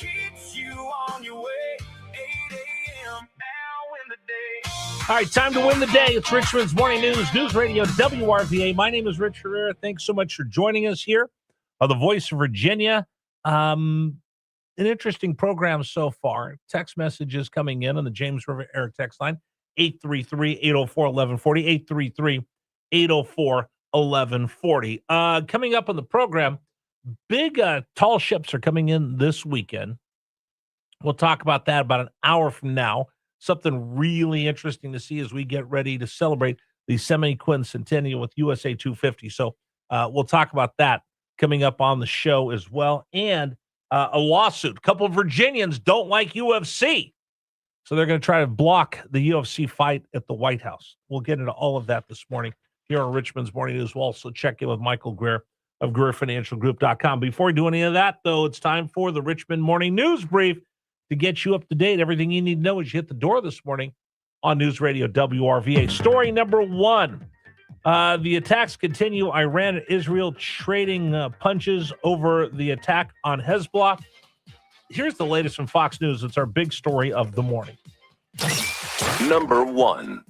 keeps you on your way. 8 a.m. now in the day. All right, time to win the day. It's Richmond's Morning News Radio, WRVA. My name is Rich Herrera. Thanks so much for joining us here on the Voice of Virginia. An interesting program so far. Text messages coming in on the James River Air text line, 833-804-1140, 833-804-1140. Coming up on the program, big tall ships are coming in this weekend. We'll talk about that about an hour from now. Something really interesting to see as we get ready to celebrate the semi-quincentennial with USA 250. So we'll talk about that coming up on the show as well. And a lawsuit. A couple of Virginians don't like UFC. So they're going to try to block the UFC fight at the White House. We'll get into all of that this morning here on Richmond's Morning News. We'll also check in with Michael Greer of GreerFinancialGroup.com. Before we do any of that, though, it's time for the Richmond Morning News Brief to get you up to date. Everything you need to know as you hit the door this morning on News Radio WRVA. Story number one. The attacks continue. Iran and Israel trading punches over the attack on Hezbollah. Here's the latest from Fox News. It's our big story of the morning. Number one.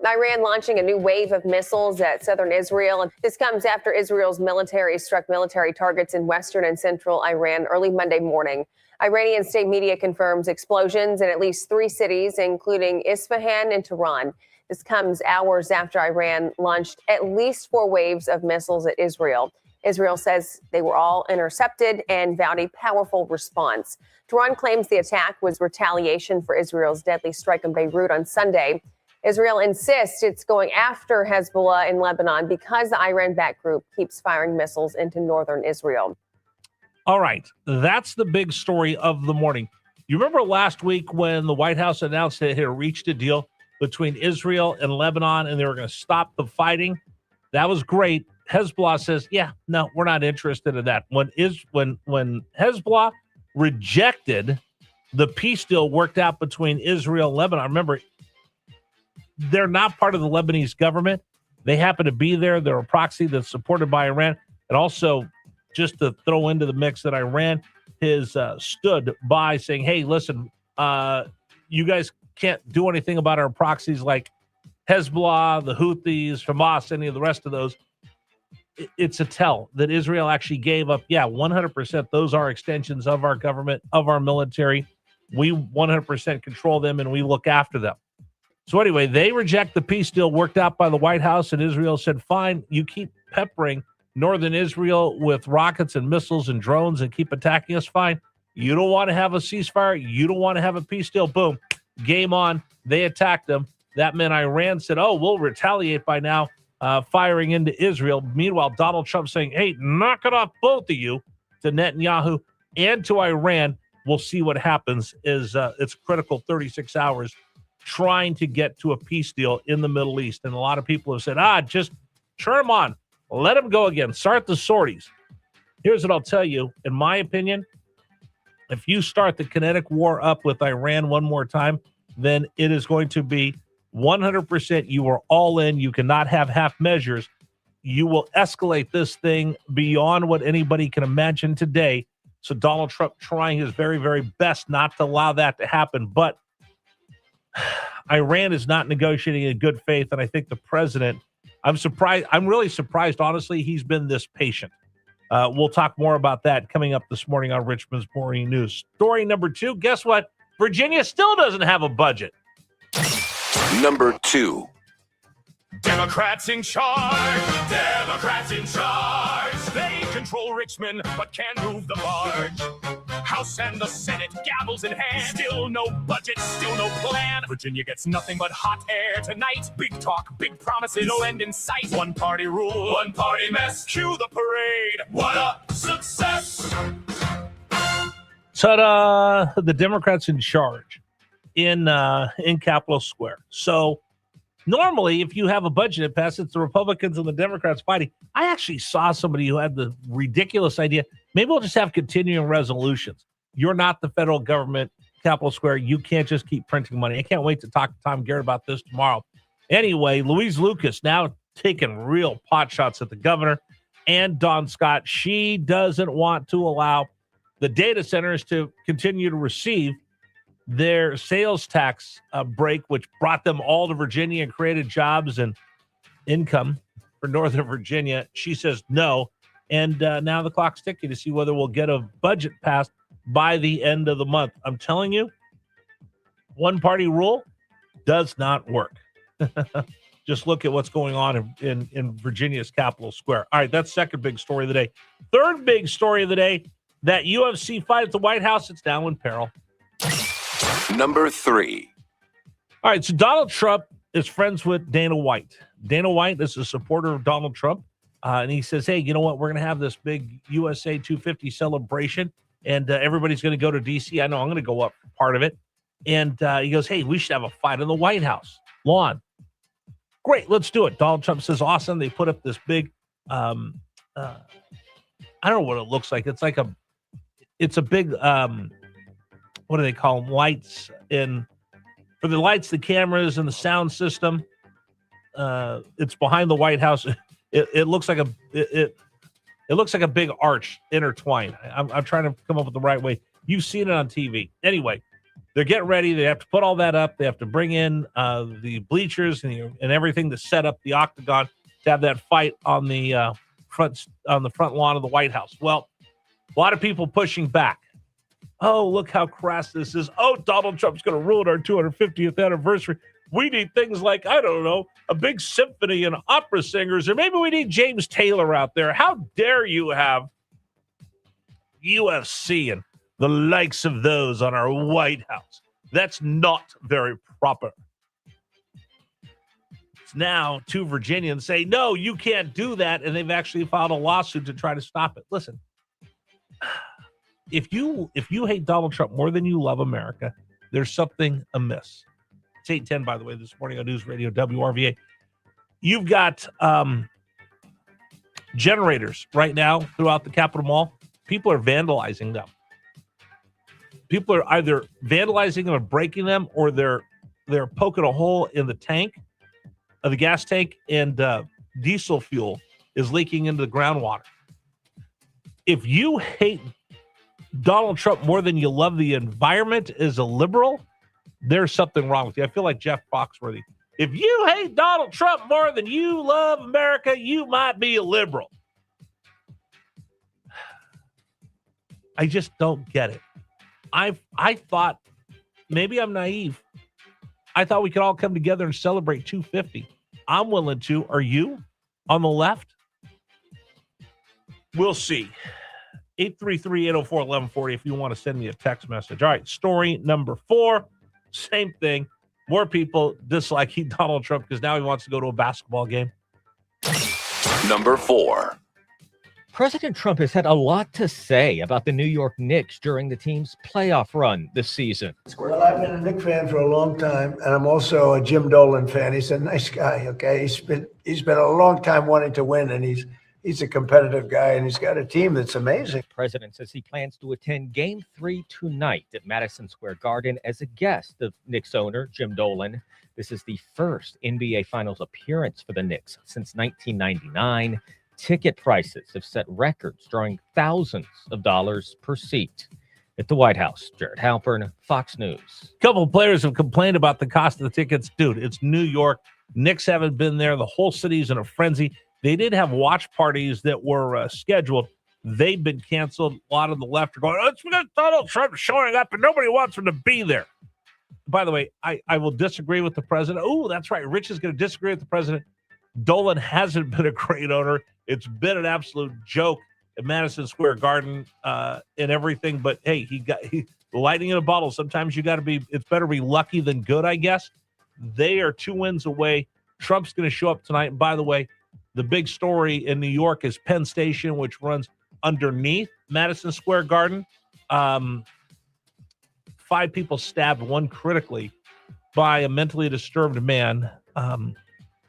Iran launching a new wave of missiles at southern Israel. And this comes after Israel's military struck military targets in western and central Iran early Monday morning. Iranian state media confirms explosions in at least 3 cities, including Isfahan and Tehran. This comes hours after Iran launched at least 4 waves of missiles at Israel. Israel says they were all intercepted and vowed a powerful response. Tehran claims the attack was retaliation for Israel's deadly strike on Beirut on Sunday. Israel insists it's going after Hezbollah in Lebanon because the Iran-backed group keeps firing missiles into northern Israel. All right, that's the big story of the morning. You remember last week when the White House announced that it had reached a deal between Israel and Lebanon and they were going to stop the fighting? That was great. Hezbollah says, yeah, no, we're not interested in that. When Hezbollah rejected the peace deal worked out between Israel and Lebanon, remember, they're not part of the Lebanese government. They happen to be there. They're a proxy that's supported by Iran. And also, just to throw into the mix that Iran has stood by saying, hey, listen, you guys can't do anything about our proxies like Hezbollah, the Houthis, Hamas, any of the rest of those. It's a tell that Israel actually gave up. Yeah, 100%. Those are extensions of our government, of our military. We 100% control them and we look after them. So anyway, they reject the peace deal worked out by the White House, and Israel said, fine, you keep peppering northern Israel with rockets and missiles and drones and keep attacking us, fine. You don't want to have a ceasefire. You don't want to have a peace deal. Boom. Game on. They attacked them. That meant Iran said, oh, we'll retaliate by now, firing into Israel. Meanwhile, Donald Trump saying, hey, knock it off, both of you, to Netanyahu and to Iran. We'll see what happens. It's critical 36 hours trying to get to a peace deal in the Middle East. And a lot of people have said, just turn them on. Let them go again. Start the sorties. Here's what I'll tell you. In my opinion, if you start the kinetic war up with Iran one more time, then it is going to be 100%. You are all in. You cannot have half measures. You will escalate this thing beyond what anybody can imagine today. So Donald Trump trying his very, very best not to allow that to happen. But Iran is not negotiating in good faith. And I think the president, I'm surprised. I'm really surprised, honestly, he's been this patient. We'll talk more about that coming up this morning on Richmond's Morning News. Story number 2, guess what? Virginia still doesn't have a budget. Number 2. Democrats in charge. Democrats in charge. They control Richmond, but can't move the barge. House and the Senate, gavels in hand. Still no budget, still no plan. Virginia gets nothing but hot air tonight. Big talk, big promises, no end in sight. One party rule, one party mess. Cue the parade. What a success! Ta-da! The Democrats in charge in Capitol Square. So normally, if you have a budget that passes, it's the Republicans and the Democrats fighting. I actually saw somebody who had the ridiculous idea, maybe we'll just have continuing resolutions. You're not the federal government, Capitol Square. You can't just keep printing money. I can't wait to talk to Tom Garrett about this tomorrow. Anyway, Louise Lucas now taking real pot shots at the governor and Dawn Scott. She doesn't want to allow the data centers to continue to receive their sales tax break, which brought them all to Virginia and created jobs and income for Northern Virginia. She says no. And now the clock's ticking to see whether we'll get a budget passed by the end of the month. I'm telling you, one-party rule does not work. Just look at what's going on in Virginia's Capitol Square. All right, that's second big story of the day. Third big story of the day, that UFC fight at the White House, it's now in peril. Number 3. All right, so Donald Trump is friends with Dana White. Dana White is a supporter of Donald Trump, and he says, hey, you know what? We're going to have this big USA 250 celebration, and everybody's going to go to D.C. I know I'm going to go up for part of it. And he goes, hey, we should have a fight in the White House lawn. Great, let's do it. Donald Trump says, awesome. They put up this big, I don't know what it looks like. It's a big, what do they call them? Lights for the lights, the cameras, and the sound system. It's behind the White House. It looks like it looks like a big arch intertwined. I'm trying to come up with the right way. You've seen it on TV. Anyway, they're getting ready. They have to put all that up. They have to bring in the bleachers and everything to set up the octagon to have that fight on the front lawn of the White House. Well, a lot of people pushing back. Oh, look how crass this is. Oh, Donald Trump's going to ruin our 250th anniversary. We need things like, I don't know, a big symphony and opera singers, or maybe we need James Taylor out there. How dare you have UFC and the likes of those on our White House? That's not very proper. It's now two Virginians say, no, you can't do that. And they've actually filed a lawsuit to try to stop it. Listen, if you hate Donald Trump more than you love America, there's something amiss. It's 8:10, by the way, this morning on News Radio WRVA. You've got generators right now throughout the Capitol Mall. People are vandalizing them. People are either vandalizing them or breaking them, or they're poking a hole in the tank, the gas tank, and diesel fuel is leaking into the groundwater. If you hate Donald Trump more than you love the environment as a liberal, there's something wrong with you. I feel like Jeff Foxworthy. If you hate Donald Trump more than you love America, you might be a liberal. I just don't get it. I thought, maybe I'm naive. I thought we could all come together and celebrate 250. I'm willing to. Are you on the left? We'll see. 833-804-1140 if you want to send me a text message. All right, story number 4. Same thing. More people disliking Donald Trump because now he wants to go to a basketball game. Number 4. President Trump has had a lot to say about the New York Knicks during the team's playoff run this season. Well, I've been a Knicks fan for a long time, and I'm also a Jim Dolan fan. He's a nice guy, okay? He's been a long time wanting to win, and he's a competitive guy, and he's got a team that's amazing. The president says he plans to attend Game 3 tonight at Madison Square Garden as a guest of Knicks owner Jim Dolan. This is the first NBA Finals appearance for the Knicks since 1999. Ticket prices have set records, drawing thousands of dollars per seat. At the White House, Jared Halpern, Fox News. A couple of players have complained about the cost of the tickets. Dude, it's New York. Knicks haven't been there. The whole city's in a frenzy. They did have watch parties that were scheduled. They've been canceled. A lot of the left are going, oh, it's because Donald Trump showing up and nobody wants him to be there. By the way, I will disagree with the president. Oh, that's right. Rich is going to disagree with the president. Dolan hasn't been a great owner. It's been an absolute joke at Madison Square Garden and everything. But hey, he lightning in a bottle. Sometimes you got to be. It's better to be lucky than good, I guess. They are 2 wins away. Trump's going to show up tonight. And by the way, the big story in New York is Penn Station, which runs underneath Madison Square Garden. 5 people stabbed, 1 critically, by a mentally disturbed man.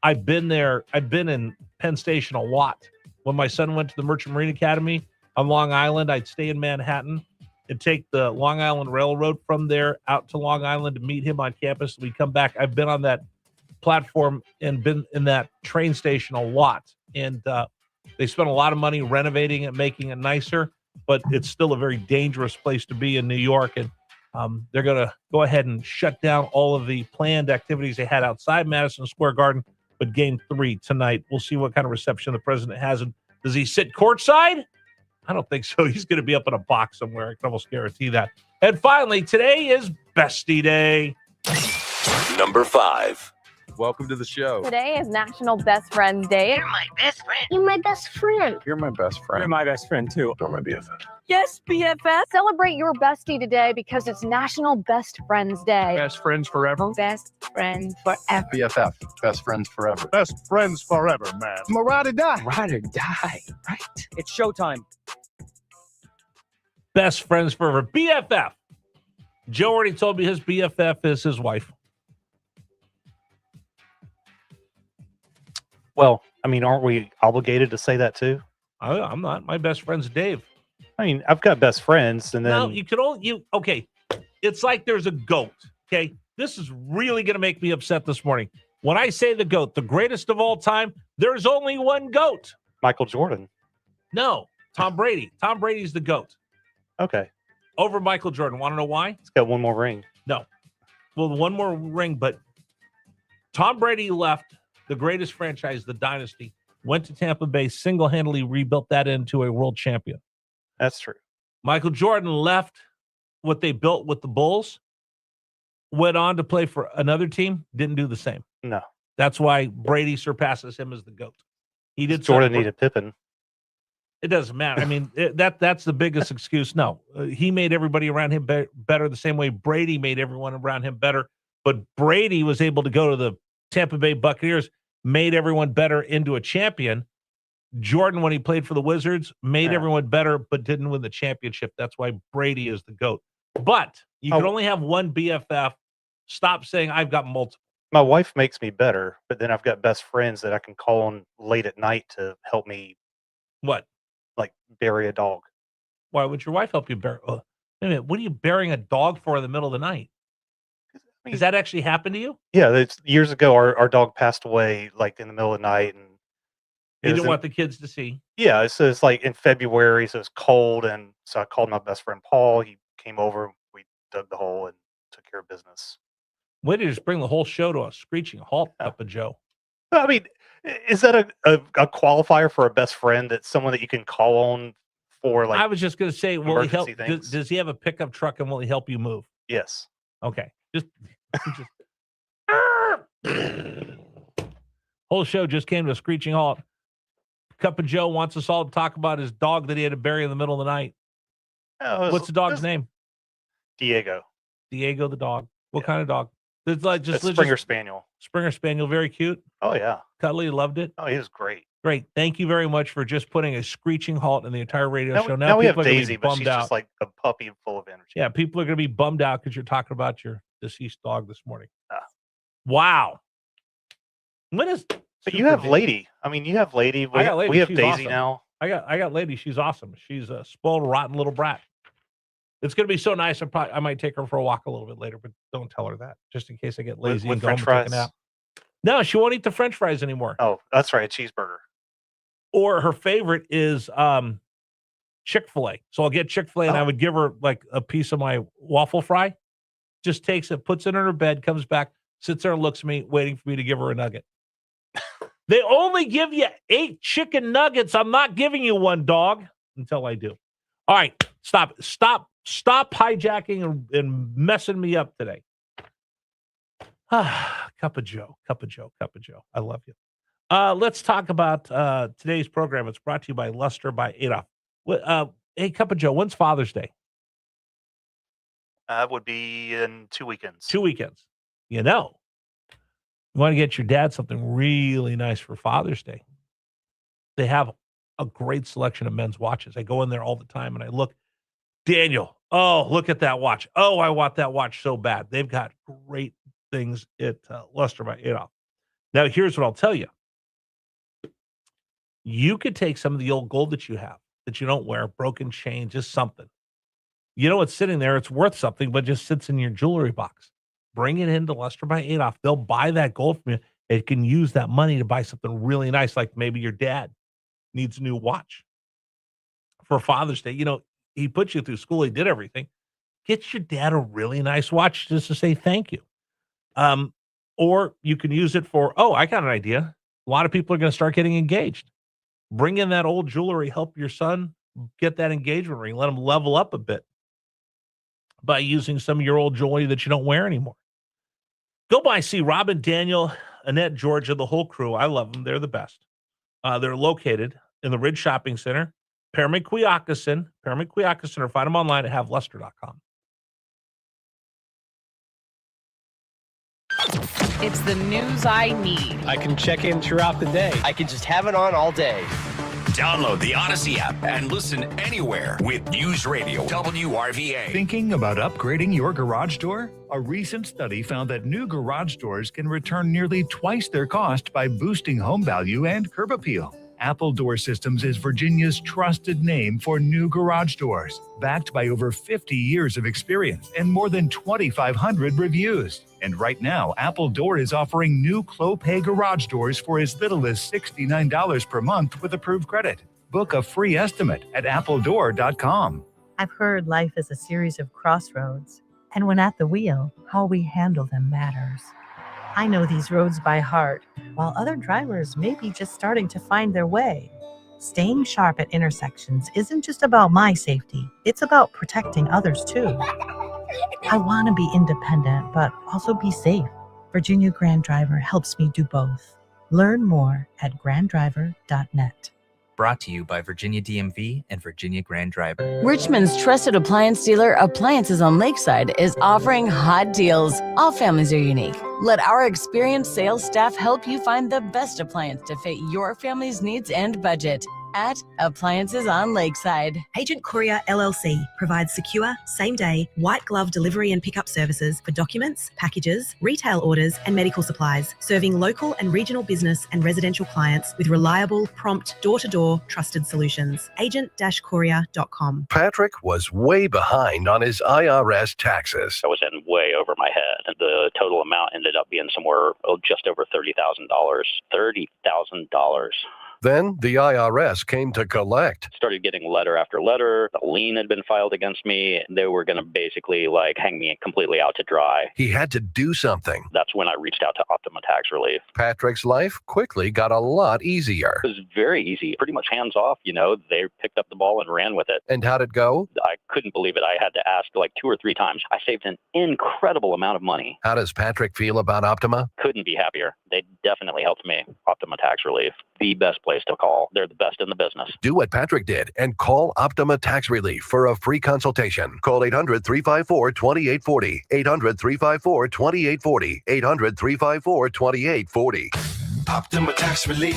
I've been there. I've been in Penn Station a lot. When my son went to the Merchant Marine Academy on Long Island, I'd stay in Manhattan and take the Long Island Railroad from there out to Long Island to meet him on campus. We come back. I've been on that platform and been in that train station a lot. And they spent a lot of money renovating it, making it nicer. but it's still a very dangerous place to be in New York. And they're going to go ahead and shut down all of the planned activities they had outside Madison Square Garden. But game 3 tonight, we'll see what kind of reception the president has. And does he sit courtside? I don't think so. He's going to be up in a box somewhere. I can almost guarantee that. And finally, today is Bestie Day. Number 5. Welcome to the show. Today is National Best Friends Day. You're my best friend. You're my best friend. You're my best friend. You're my best friend, too. You're my BFF. Yes, BFF. Celebrate your bestie today because it's National Best Friends Day. Best friends forever. Best friends forever. BFF. Best friends forever. Best friends forever, man. Ride or die. Ride or die, right? It's showtime. Best friends forever. BFF. Joe already told me his BFF is his wife. Well, I mean, aren't we obligated to say that too? I'm not. My best friend's Dave. I mean, I've got best friends, and then No, you can only okay. It's like there's a goat. Okay, this is really going to make me upset this morning. When I say the GOAT, the greatest of all time, there's only one GOAT. Michael Jordan. No, Tom Brady. Tom Brady's the GOAT Okay, over Michael Jordan. Want to know why? he's got one more ring. No. Well, one more ring, but Tom Brady left the greatest franchise, the dynasty, went to Tampa Bay, single-handedly rebuilt that into a world champion. That's true. Michael Jordan left what they built with the Bulls, went on to play for another team, didn't do the same. No, That's why Brady surpasses him as the GOAT. He did. Jordan something- needed Pippen. It doesn't matter. I mean, that's the biggest excuse. No, he made everybody around him better the same way Brady made everyone around him better. But Brady was able to go to the Tampa Bay Buccaneers, made everyone better into a champion. Jordan, when he played for the Wizards, made everyone better, but didn't win the championship. That's why Brady is the GOAT. But you can only have one BFF. Stop saying I've got multiple. My wife makes me better, but then I've got best friends that I can call on late at night to help me, What? like, bury a dog. Why would your wife help you bury? Wait a minute. What are you burying a dog for in the middle of the night? Does that actually happen to you? Yeah, it's, years ago, our dog passed away, like, in the middle of the night, and You it was didn't want the kids to see. yeah, so it's like in February, so it's cold, and so I called my best friend Paul. He came over, we dug the hole, and took care of business. Way to just bring the whole show to a screeching halt, Up of Joe. I mean, is that a qualifier for a best friend? That's someone that you can call on for, like, I was just going to say, will he help? emergency things? Does he have a pickup truck and will he help you move? yes. Okay. Just whole show just came to a screeching halt. Cup of Joe wants us all to talk about his dog that he had to bury in the middle of the night. What's the dog's name? Diego. Diego the dog. What kind of dog? It's like just It's Springer Spaniel. Springer Spaniel, very cute. Oh, yeah. Cuddly, loved it. Oh, he was great. Great. Thank you very much for just putting a screeching halt in the entire radio Now, show. now we have people are gonna be Daisy, but she's bummed out. just like a puppy full of energy. Yeah, people are going to be bummed out because you're talking about your deceased dog this morning. Ah. Wow. When is? But you have Lady. I mean, you have Lady. I got Lady. We have She's Daisy awesome. now. I got Lady. She's awesome. She's a spoiled, rotten little brat. It's going to be so nice. I might take her for a walk a little bit later, but don't tell her that, just in case I get lazy With and go home French and take a fries? nap. No, she won't eat the French fries anymore. Oh, that's right. A cheeseburger. Or her favorite is Chick-fil-A. So I'll get Chick-fil-A and I would give her like a piece of my waffle fry. Just takes it, puts it in her bed, comes back, sits there and looks at me, waiting for me to give her a nugget. They only give you 8 chicken nuggets. I'm not giving you one, dog, until I do. All right, stop hijacking and messing me up today. Cup of Joe. I love you. Let's talk about today's program. It's brought to you by Luster by Adolf. Hey, Cup of Joe, when's Father's Day? That would be in 2 weekends. 2 weekends. You know, you want to get your dad something really nice for Father's Day. They have a great selection of men's watches. I go in there all the time and I look. Daniel, oh, look at that watch. Oh, I want that watch so bad. They've got great things at Luster by Adolf. Now, here's what I'll tell you. You could take some of the old gold that you have, that you don't wear, broken chain, just something. You know, it's sitting there. It's worth something, but just sits in your jewelry box. Bring it into Luster by Adolf. They'll buy that gold from you. It can use that money to buy something really nice, like maybe your dad needs a new watch for Father's Day. He put you through school. He did everything. Get your dad a really nice watch just to say thank you. Or you can use it for, I got an idea. A lot of people are going to start getting engaged. Bring in that old jewelry, help your son get that engagement ring, let him level up a bit by using some of your old jewelry that you don't wear anymore. Go by, see Robin, Daniel, Annette, Georgia, the whole crew. I love them. They're the best. They're located in the Ridge Shopping Center, Paramount-Quioccasin, or find them online at haveluster.com. It's the news I need. I can check in throughout the day. I can just have it on all day. Download the Odyssey app and listen anywhere with News Radio WRVA. Thinking about upgrading your garage door? A recent study found that new garage doors can return nearly twice their cost by boosting home value and curb appeal. Apple Door Systems is Virginia's trusted name for new garage doors, backed by over 50 years of experience and more than 2,500 reviews. And right now, Apple Door is offering new Clopay garage doors for as little as $69 per month with approved credit. Book a free estimate at appledoor.com. I've heard life is a series of crossroads, and when at the wheel, how we handle them matters. I know these roads by heart, while other drivers may be just starting to find their way. Staying sharp at intersections isn't just about my safety, it's about protecting others too. I want to be independent, but also be safe. Virginia Grand Driver helps me do both. Learn more at granddriver.net. Brought to you by Virginia DMV and Virginia Grand Driver. Richmond's trusted appliance dealer, Appliances on Lakeside, is offering hot deals. All families are unique. Let our experienced sales staff help you find the best appliance to fit your family's needs and budget at Appliances on Lakeside. Agent Courier LLC provides secure, same-day, white-glove delivery and pickup services for documents, packages, retail orders, and medical supplies, serving local and regional business and residential clients with reliable, prompt, door-to-door, trusted solutions. Agent-courier.com. Patrick was way behind on his IRS taxes. I was in way over my head, and the total amount ended up being somewhere just over $30,000. $30,000. Then the IRS came to collect. Started getting letter after letter. A lien had been filed against me. They were going to basically hang me completely out to dry. He had to do something. That's when I reached out to Optima Tax Relief. Patrick's life quickly got a lot easier. It was very easy, pretty much hands off. They picked up the ball and ran with it. And how'd it go? I couldn't believe it. I had to ask 2 or 3 times. I saved an incredible amount of money. How does Patrick feel about Optima? Couldn't be happier. They definitely helped me. Optima Tax Relief, the best place to call. They're the best in the business. Do what Patrick did and call Optima Tax Relief for a free consultation. Call 800-354-2840. 800-354-2840. 800-354-2840. Optima Tax Relief.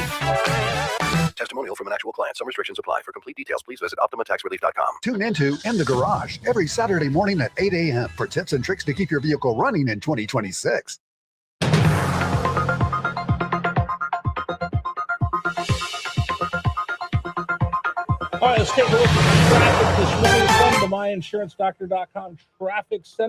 Testimonial from an actual client. Some restrictions apply. For complete details, please visit OptimaTaxRelief.com. Tune into In the Garage every Saturday morning at 8 a.m. for tips and tricks to keep your vehicle running in 2026. All right, let's take a look at the traffic this morning from the MyInsuranceDoctor.com Traffic Center.